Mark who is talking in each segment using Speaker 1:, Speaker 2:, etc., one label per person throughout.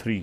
Speaker 1: 3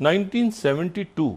Speaker 1: 1972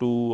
Speaker 1: 2,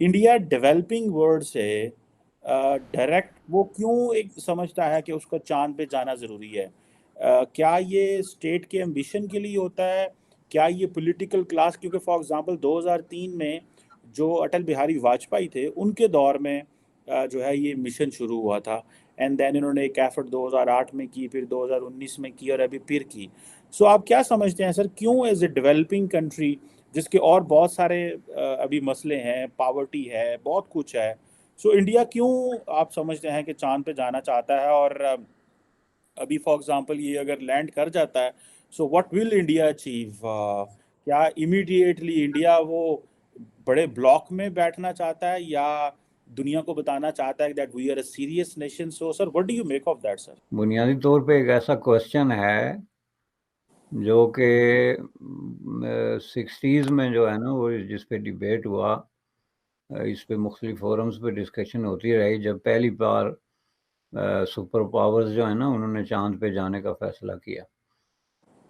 Speaker 2: India developing world سے direct وہ کیوں ایک سمجھتا ہے کہ اس کو چاند پہ جانا ضروری ہے؟ کیا یہ اسٹیٹ کے امبیشن کے لیے ہوتا ہے؟ کیا یہ پولیٹیکل کلاس، کیونکہ فار ایگزامپل 2003 میں جو اٹل بہاری واجپئی تھے ان کے دور میں جو ہے یہ مشن شروع ہوا تھا، اینڈ دین انہوں نے ایک ایفرٹ 2008 میں کی، پھر 2019 میں کی، اور ابھی پھر کی. سو آپ کیا سمجھتے ہیں سر، کیوں ایز اے ڈیولپنگ کنٹری جس کے اور بہت سارے ابھی مسئلے ہیں، پاورٹی ہے، بہت کچھ ہے، سو انڈیا کیوں آپ سمجھتے ہیں کہ چاند پہ جانا چاہتا ہے؟ اور ابھی فار ایگزامپل یہ اگر لینڈ کر جاتا ہے، so what will India achieve? کیا امیڈیٹلی انڈیا وہ بڑے بلاک میں بیٹھنا چاہتا ہے، یا دنیا کو بتانا چاہتا ہے that we are a serious nation? So sir what do you make of that sir?
Speaker 3: بنیادی طور پہ ایک ایسا کوشچن ہے جو کہ 60s میں جو ہے نا وہ جس پہ ڈیبیٹ ہوا، اس پہ مختلف فورمز پہ ڈسکشن ہوتی رہی، جب پہلی بار سپر پاورز جو ہے نا انہوں نے چاند پہ جانے کا فیصلہ کیا،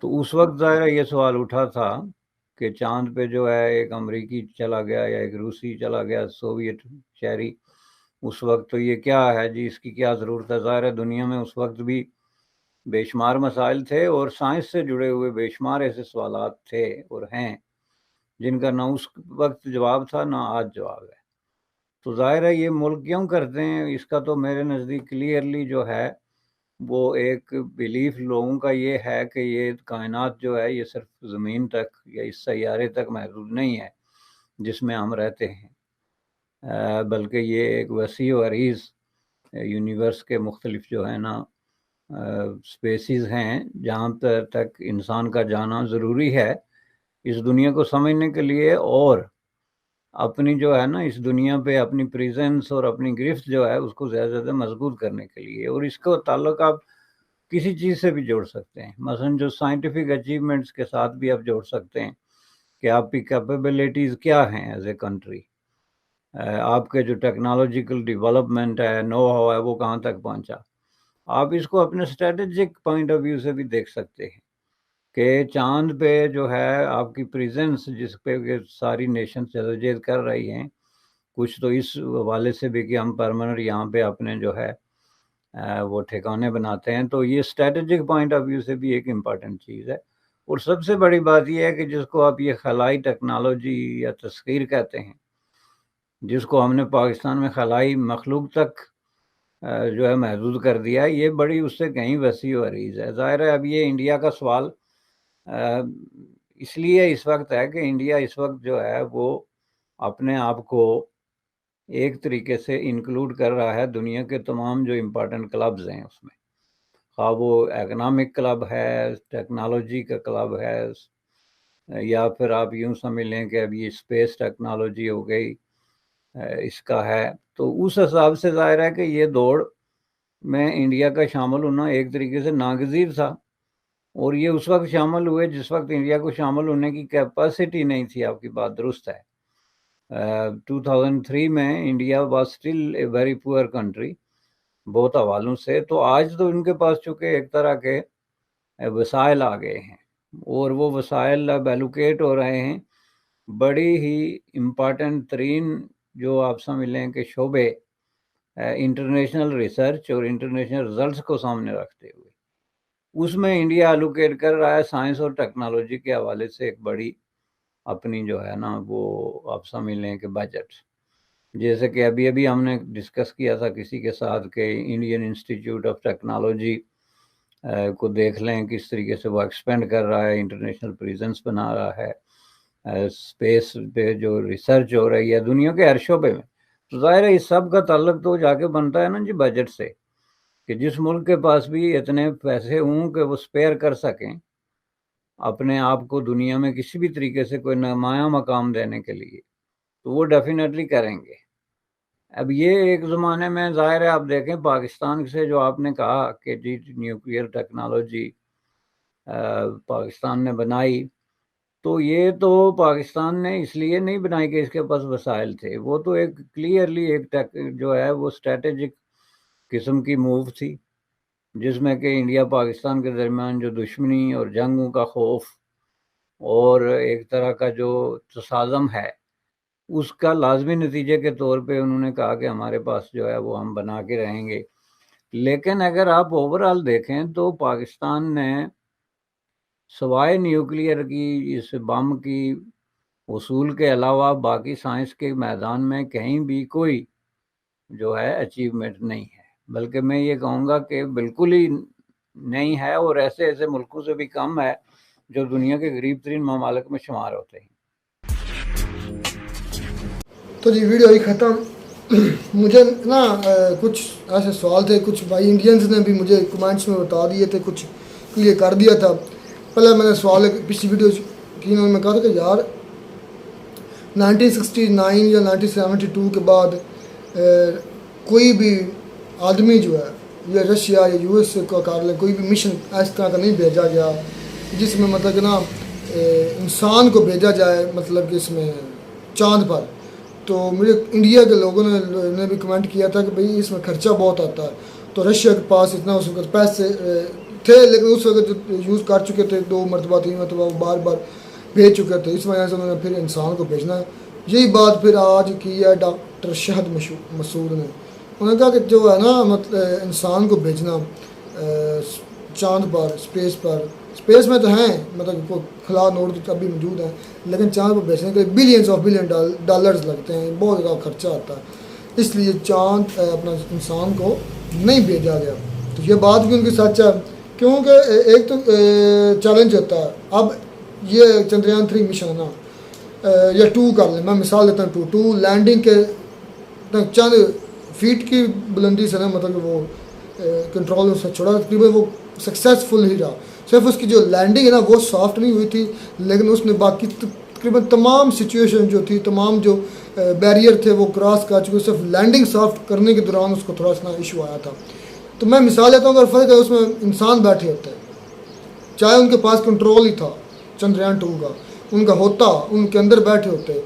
Speaker 3: تو اس وقت ظاہر یہ سوال اٹھا تھا کہ چاند پہ جو ہے ایک امریکی چلا گیا یا ایک روسی چلا گیا، سوویت شہری، اس وقت تو یہ کیا ہے جی، اس کی کیا ضرورت ہے؟ ظاہر ہے دنیا میں اس وقت بھی بے شمار مسائل تھے اور سائنس سے جڑے ہوئے بے شمار ایسے سوالات تھے اور ہیں جن کا نہ اس وقت جواب تھا نہ آج جواب ہے. تو ظاہر ہے یہ ملک کیوں کرتے ہیں، اس کا تو میرے نزدیک کلیئرلی جو ہے وہ ایک بیلیف لوگوں کا یہ ہے کہ یہ کائنات جو ہے یہ صرف زمین تک یا اس سیارے تک محدود نہیں ہے جس میں ہم رہتے ہیں، بلکہ یہ ایک وسیع و عریض یونیورس کے مختلف جو ہے نا سپیسیز ہیں جہاں تک انسان کا جانا ضروری ہے اس دنیا کو سمجھنے کے لیے، اور اپنی جو ہے نا اس دنیا پہ اپنی پریزنس اور اپنی گرفت جو ہے اس کو زیادہ زیادہ مضبوط کرنے کے لیے. اور اس کو تعلق آپ کسی چیز سے بھی جوڑ سکتے ہیں، مثلا جو سائنٹیفک اچیومنٹس کے ساتھ بھی آپ جوڑ سکتے ہیں کہ آپ کی کیپیبلٹیز کیا ہیں ایز اے کنٹری، آپ کے جو ٹیکنالوجیکل ڈیولپمنٹ ہے، نو ہاؤ ہے، وہ کہاں تک پہنچا. آپ اس کو اپنے اسٹریٹجک پوائنٹ آف ویو سے بھی دیکھ سکتے ہیں کہ چاند پہ جو ہے آپ کی پریزنس جس پہ ساری نیشن جدوجہد کر رہی ہیں، کچھ تو اس حوالے سے بھی کہ ہم پرماننٹ یہاں پہ اپنے جو ہے وہ ٹھکانے بناتے ہیں، تو یہ اسٹریٹجک پوائنٹ آف ویو سے بھی ایک امپورٹنٹ چیز ہے. اور سب سے بڑی بات یہ ہے کہ جس کو آپ یہ خلائی ٹیکنالوجی یا تسخیر کہتے ہیں، جس کو ہم نے پاکستان میں خلائی مخلوق تک جو ہے محدود کر دیا، یہ بڑی اس سے کہیں وسیع و عریض ہے. ظاہر ہے اب یہ انڈیا کا سوال اس لیے اس وقت ہے کہ انڈیا اس وقت جو ہے وہ اپنے آپ کو ایک طریقے سے انکلوڈ کر رہا ہے دنیا کے تمام جو امپورٹنٹ کلبز ہیں اس میں، خواہ وہ اکنامک کلب ہے، ٹیکنالوجی کا کلب ہے، یا پھر آپ یوں سمجھ لیں کہ اب یہ اسپیس ٹیکنالوجی ہو گئی اس کا ہے. تو اس حساب سے ظاہر ہے کہ یہ دوڑ میں انڈیا کا شامل ہونا ایک طریقے سے ناگزیر تھا، اور یہ اس وقت شامل ہوئے جس وقت انڈیا کو شامل ہونے کی کیپیسٹی نہیں تھی. آپ کی بات درست ہے. 2003 میں India was still a very poor country بہت حوالوں سے. تو آج تو ان کے پاس چونکہ ایک طرح کے وسائل آ گئے ہیں اور وہ وسائل اب ایلوکیٹ ہو رہے ہیں بڑی ہی امپارٹنٹ ترین جو آپ سمجھ لیں کہ شعبے انٹرنیشنل ریسرچ اور انٹرنیشنل رزلٹس کو سامنے رکھتے ہوئے، اس میں انڈیا ایلوکیٹ کر رہا ہے سائنس اور ٹیکنالوجی کے حوالے سے ایک بڑی اپنی جو ہے نا وہ آپ سمجھ لیں کہ بجٹ. جیسے کہ ابھی ہم نے ڈسکس کیا تھا کسی کے ساتھ کہ انڈین انسٹیٹیوٹ آف ٹیکنالوجی کو دیکھ لیں کس طریقے سے وہ ایکسپینڈ کر رہا ہے، انٹرنیشنل پریزنس بنا رہا ہے، اسپیس پہ جو ریسرچ ہو رہی ہے دنیا کے ہر شعبے میں. تو ظاہر ہے اس سب کا تعلق تو جا کے بنتا ہے نا جی بجٹ سے، کہ جس ملک کے پاس بھی اتنے پیسے ہوں کہ وہ سپیئر کر سکیں اپنے آپ کو دنیا میں کسی بھی طریقے سے کوئی نمایاں مقام دینے کے لیے، تو وہ ڈیفینیٹلی کریں گے. اب یہ ایک زمانے میں ظاہر ہے آپ دیکھیں پاکستان سے جو آپ نے کہا کہ جی نیوکلیئر ٹیکنالوجی پاکستان نے بنائی، تو یہ تو پاکستان نے اس لیے نہیں بنائی کہ اس کے پاس وسائل تھے، وہ تو ایک کلیئرلی ایک جو ہے وہ اسٹریٹجک قسم کی موو تھی جس میں کہ انڈیا پاکستان کے درمیان جو دشمنی اور جنگوں کا خوف اور ایک طرح کا جو تصادم ہے اس کا لازمی نتیجے کے طور پہ انہوں نے کہا کہ ہمارے پاس جو ہے وہ ہم بنا کے رہیں گے. لیکن اگر آپ اوور آل دیکھیں تو پاکستان نے سوائے نیوکلیئر کی اس بم کی اصول کے علاوہ باقی سائنس کے میدان میں کہیں بھی کوئی جو ہے اچیومنٹ نہیں ہے، بلکہ میں یہ کہوں گا کہ بالکل ہی نہیں ہے، اور ایسے ایسے ملکوں سے بھی کم ہے جو دنیا کے غریب ترین ممالک میں شمار ہوتے ہیں.
Speaker 4: تو جی ویڈیو ابھی ختم. مجھے نا کچھ ایسے سوال تھے، کچھ بھائی انڈینز نے بھی مجھے کمنٹس میں بتا دیے تھے، کچھ کلیئر کر دیا تھا. پہلے میں نے سوال پچھلی ویڈیو کی میں کہا تھا کہ یار 1969 یا 1972 کے بعد کوئی بھی آدمی جو ہے یا رشیا یا یو ایس کا کار لیں، کوئی بھی مشن اس طرح کا نہیں بھیجا گیا جس میں مطلب کہ نا انسان کو بھیجا جائے، مطلب کہ اس میں چاند پر. تو مجھے انڈیا کے لوگوں نے بھی کمنٹ کیا تھا کہ بھئی اس میں خرچہ بہت آتا ہے. تو رشیا کے پاس اتنا اس وقت پیسے تھے، لیکن اس وقت یوز کر چکے تھے 2 مرتبہ 3 مرتبہ بار بار بھیج چکے تھے، اس وجہ سے انہوں نے پھر انسان کو بھیجنا ہے. یہی بات پھر آج کی ہے ڈاکٹر شہد مسعود نے. انہوں نے کہا کہ جو ہے نا مطلب انسان کو بھیجنا چاند پر، اسپیس میں تو ہیں، مطلب خلا نوٹ تو ابھی موجود ہیں، لیکن چاند پر بھیجنے کے لیے بلین ڈالرز لگتے ہیں، بہت زیادہ خرچہ آتا ہے. اس لیے چاند اپنا انسان کو نہیں بھیجا گیا. تو یہ بات بھی ان کی سچ ہے، کیونکہ ایک تو چیلنج ہوتا ہے. اب یہ چندریان 3 مشن ہے نا، یا 2 کر لیں، میں مثال دیتا ہوں 2 لینڈنگ کے چند فیٹ کی بلندی سے نا، مطلب وہ کنٹرول سے چھوڑا، تقریباً وہ سکسیزفل ہی رہا. صرف اس کی جو لینڈنگ ہے نا وہ سافٹ نہیں ہوئی تھی، لیکن اس نے باقی تقریباً تمام سچویشن جو تھی، تمام جو بیریئر تھے وہ کراس کر چکے. صرف لینڈنگ سافٹ کرنے کے دوران اس کو تھوڑا سا ایشو آیا تھا. تو میں مثال دیتا ہوں، اگر فرق ہے اس میں انسان بیٹھے ہوتے، چاہے ان کے پاس کنٹرول ہی تھا چندریان 2 کا، ان کا ہوتا، ان کے اندر بیٹھے ہوتے،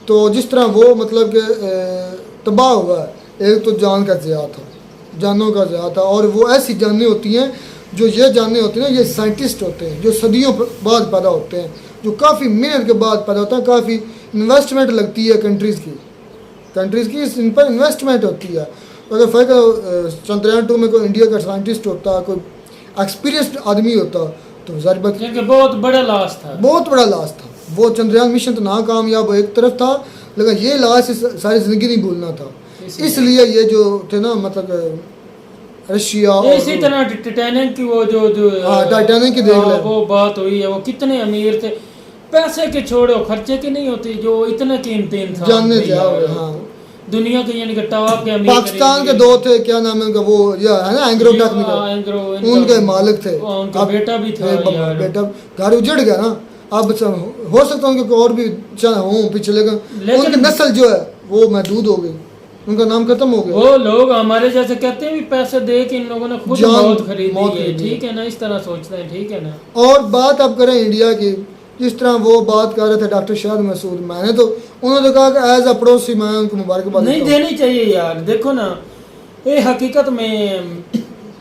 Speaker 4: تو جس طرح وہ مطلب کہ تباہ ہوا ہے. ایک تو جان کا ضیاع تھا، جانوں کا ضیاع تھا، اور وہ ایسی جانیں ہوتی ہیں جو یہ جانیں ہوتی ہیں نا، یہ سائنٹسٹ ہوتے ہیں جو صدیوں بعد پیدا ہوتے ہیں، جو کافی محنت کے بعد پیدا ہوتا ہے، کافی انویسٹمنٹ لگتی ہے کنٹریز کی ان پر انویسٹمنٹ ہوتی ہے. اگر فرق چندریان 2 میں کوئی انڈیا کا سائنٹسٹ ہوتا، کوئی ایکسپیرینسڈ آدمی ہوتا، تو ظاہر بات
Speaker 5: بہت بڑا لاس تھا. وہ چندریان مشن تو ناکامیاب ایک طرف تھا، لیکن یہ لاس ساری زندگی نہیں بھولنا تھا. اس لیے یہ جو تھے نا مطلب رشیا، اسی طرح ٹائٹینک کی وہ جو
Speaker 4: ٹائٹینک کی دیکھ لیں،
Speaker 5: وہ بات ہوئی ہے، وہ کتنے امیر تھے، پیسے کے چھوڑو خرچے کی نہیں ہوتی، جو اتنے قیمتی انسان
Speaker 4: جاننے جاؤ. ہاں
Speaker 5: دنیا کے یعنی کہ ٹاپ کے امیر
Speaker 4: پاکستان کے 2 تھے، کیا نام ہے ان کا، وہ ہے نا اینگرو ٹیکنیکل، ان کے مالک تھے،
Speaker 5: ان کا بیٹا بھی تھا.
Speaker 4: بیٹا گھر اجڑ گیا نا. اب ہو سکتا ہے ان کے اور بھی ہوں پیچھے، لیکن ان کی نسل جو ہے وہ محدود ہو گئی، ان کا نام ختم ہو گیا.
Speaker 5: وہ لوگ ہمارے جیسے کہتے ہیں بھی پیسے دے کے ان لوگوں نے خود موت خریدی ہے، ٹھیک ہے نا، اس طرح سوچتے ہیں، ٹھیک ہے نا.
Speaker 4: اور بات اب کریں انڈیا کی، جس طرح وہ بات کر رہے تھے ڈاکٹر شہد مسعود، میں نے تو انہوں نے کہا کہ ایز اے پڑوسی میں ان کو مبارکباد
Speaker 5: نہیں دینی چاہیے یار. دیکھو نا، یہ حقیقت میں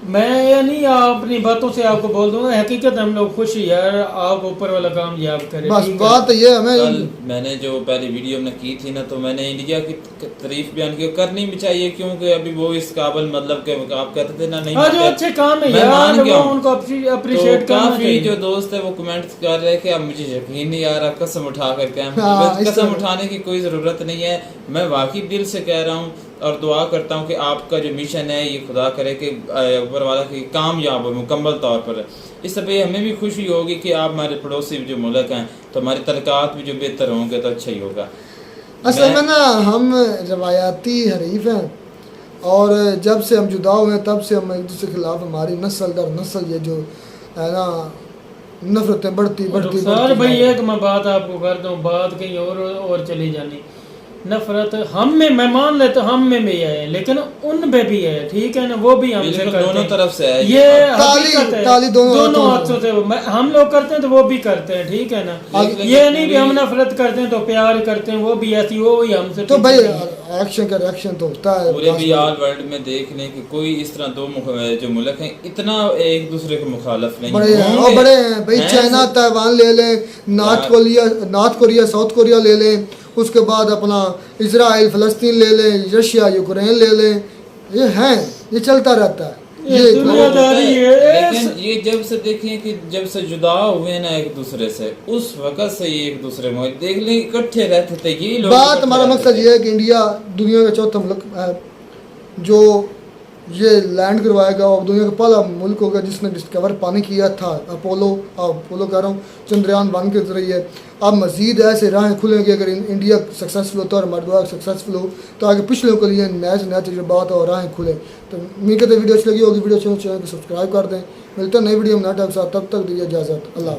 Speaker 5: یہ نہیں اپنی باتوں سے آپ کو بول دوں گا، حقیقت ہم لوگ خوش ہیں یار، آپ اوپر والا کامیاب کرے.
Speaker 4: بس بات یہ ہمیں،
Speaker 6: میں نے جو پہلی ویڈیو میں کی تھی نا، تو میں نے انڈیا کی تعریف بیان کی، کرنی بھی چاہیے، کیونکہ ابھی وہ اس قابل مطلب کہ آپ کہتے تھے نا نہیں
Speaker 5: جو اچھے کام ہے یار وہ ان کو اپریشیٹ کرنا
Speaker 6: کافی
Speaker 5: چاہیے.
Speaker 6: جو دوست ہے وہ کمنٹ کر رہے کہ اب مجھے یقین نہیں آ رہا، قسم اٹھا کر کے قسم اٹھانے کی کوئی ضرورت نہیں ہے. میں واقعی دل سے کہہ رہا ہوں اور دعا کرتا ہوں کہ آپ کا جو مشن ہے یہ خدا کرے کہ اوپر والا کی کامیاب ہو مکمل طور پر. اس طرح ہمیں بھی خوشی ہوگی کہ آپ ہمارے پڑوسی جو ملک ہیں تو ہمارے تعلقات بھی جو بہتر ہوں گے تو اچھا ہی ہوگا.
Speaker 4: اصل میں نا ہم روایاتی حریف ہیں، اور جب سے ہم جدا ہوئے ہیں تب سے ہم ایک دوسرے کے خلاف، ہماری نسل در نسل یہ جو ہے نا نفرتیں بڑھتی
Speaker 5: سر بھائی ایک میں بات آپ کو کر دوں، بات کہیں اور چلی جانی. نفرت ہم میں مان لیتے ہم میں بھی ہے، لیکن ان میں بھی ہے، ٹھیک ہے نا، وہ بھی ہم سے کرتے ہیں،
Speaker 6: دونوں طرف سے ہے،
Speaker 5: یہ حقیقت ہے،
Speaker 4: تالی
Speaker 5: دونوں ہاتھوں سے ہم لوگ کرتے ہیں تو وہ بھی کرتے ہیں، ٹھیک ہے نا. یہ نہیں بھی ہم نفرت کرتے ہیں تو پیار کرتے ہیں، وہ بھی ایسی وہی ہم سے.
Speaker 4: تو بھائی ایکشن کا ریاکشن تو ہوتا ہے
Speaker 6: پورے بھی آل ورلڈ میں دیکھ لیں کہ کوئی اس طرح دو جو ملک ہیں اتنا ایک دوسرے کے مخالف نہیں
Speaker 4: بڑے ہیں بھائی. چائنا تائیوان لے لیں، نارتھ کوریا ساؤتھ کوریا لے لیں، اس کے بعد اپنا اسرائیل فلسطین لے لیں، رشیا یوکرین لے لیں، یہ ہیں، یہ چلتا رہتا ہے.
Speaker 6: لیکن یہ جب سے دیکھیں کہ جب سے جدا ہوئے نا ایک دوسرے سے، اس وقت سے یہ ایک دوسرے میں دیکھ لیں اکٹھے رہتے تھے. یہ لوگ
Speaker 4: بات ہمارا مقصد یہ ہے کہ انڈیا دنیا کا چوتھا ملک ہے جو یہ لینڈ کروائے گا، اور دنیا کا پہلا ملک ہوگا جس نے ڈسکور پانی کیا تھا اپولو کہہ رہا ہوں چندریان 1 کے ذریعے. اب مزید ایسے راہیں کھلیں گے اگر انڈیا سکسیسفل ہوتا ہے اور ہمارا سکسیسفل ہو تو آگے پچھلوں کے لیے نئے سے نئے تجربات اور راہیں کھلیں. تو امید کرتے ویڈیو اچھی لگی ہوگی، ویڈیو چینل کو سبسکرائب کر دیں. ملتے ہیں نئی ویڈیو میں نئے ٹائپ کے ساتھ، تب تک دیجیے اجازت. اللہ